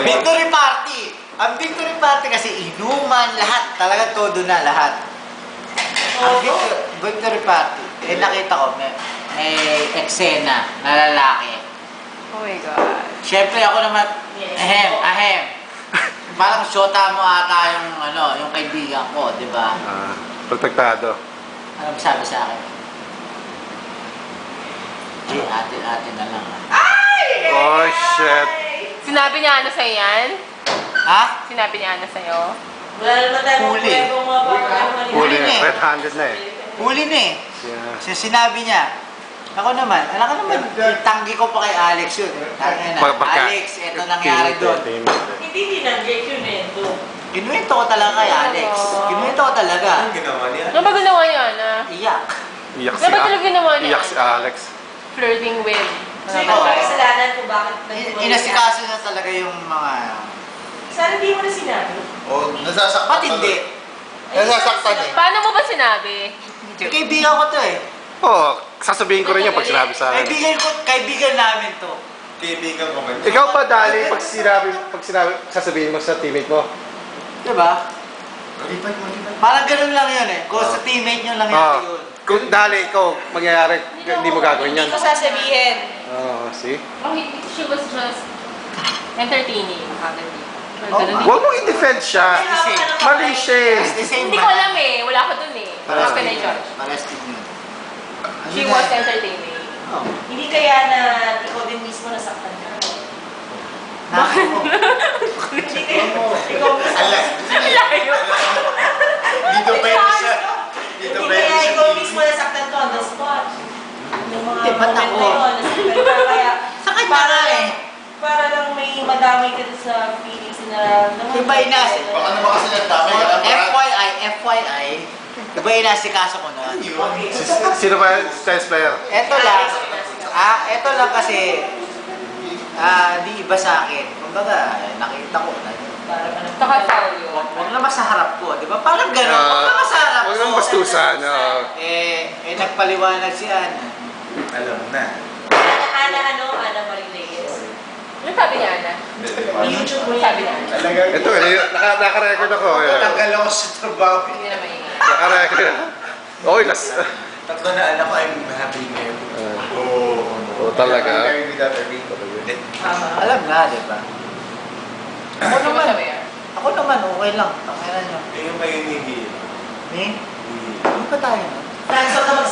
Victory party! Ang victory party kasi inuman, lahat. Talaga todo na, lahat. Ang victory party, eh nakita ko, may eksena na lalaki. Oh my God. Siyempre ako naman, ahem. Parang syota mo ata yung, yung kaibigan ko, di ba? Protektado. Ano sabi sa akin? Di, atin na lang. Oh, shit. Sinabi niya ano sa'yo yan? Ha? Sinabi niya ano sa'yo? Wala naman tayo Huli. Huli na eh. na, red-handed na eh. Huli na eh. Yeah. Sinabi niya, ako naman, alam ka naman, tanggi ko pa kay Alex yun. Alex, eto nangyari doon. Hindi dinanggit yun eh. Kinuwento ko talaga kay Alex. Kinuwento ko talaga. Anong ginawa niya? Ano ba ginawa niya, Ana? Iyak. Iyak si, Ano ba talaga ginawa niya? iyak si Alex. Flirting with. So ikaw may kasalanan kung bakit Inasikaso na talaga yung mga... Sana hindi mo na sinabi. O, nasasaktan. Ba't hindi? Nasasaktan eh. Paano mo ba sinabi? Kaibigan ko to eh. Oo, sasabihin ko rin yan pag sinabi sa akin. Kaibigan namin to. Kaibigan ko man. Ikaw ba, Dali, pag sinabi, sasabihin mo sa teammate mo? Diba? Lipat mo. Parang ganun lang yun eh. Kung sa teammate nyo lang yun. Kung Dali, ikaw, mangyayari, hindi mo gagawin yan. Hindi ko sasabihin. Oo, see? Oh, she was just entertaining. Huwag mong i-defend siya. Mali siya eh. It's the same Hindi ko alam eh. Wala ko dun eh. Parang ka na-judge. Parestig yun. She was entertaining. Oh. Hindi kaya na ikaw din mismo nasaktan ka. Nako. Hindi kaya ikaw mismo. Alas. Layo. Dito pwede siya. Dito Hindi pwede kaya siya. ikaw mismo nasaktan ko on the spot. Yung mga Hindi, ba't moment ako? na yun, nasaktan ka kaya Sa kanya para nga lang, eh. para lang may madamay ka dun sa feelings na nararamdaman. Iba inasi. Baka naman kasi nagdamay ka lang. FYI, iba inasikaso ko na. Okay. Sino ba yung chess player? Eto lang kasi, di iba sa akin. Kumbaga, nakita ko na. Para ka Saka Saulio. Huwag naman sa harap ko, di ba? Parang gano'n, huwag naman sa harap ko. Huwag naman bastusan. Nagpaliwanag si Ana. Alam na. Ana Marie Reyes. Ano sabi niya, Ana? YouTube mo Sabi yan. niya. Talagang. Ito, naka-record ako. Tagal ako sa trabaho. Hindi na maingay. Naka-record. Okay, Tatlo na anak ko ay happy ngayon. Oo, talaga. Very good after me. Alam na, di ba? Ako Ano ba naman, sabi niya? ako naman, okay lang. Tanginan nyo. Eh, yung may hinihil. Eh? Ano ba tayo? Transfer na mag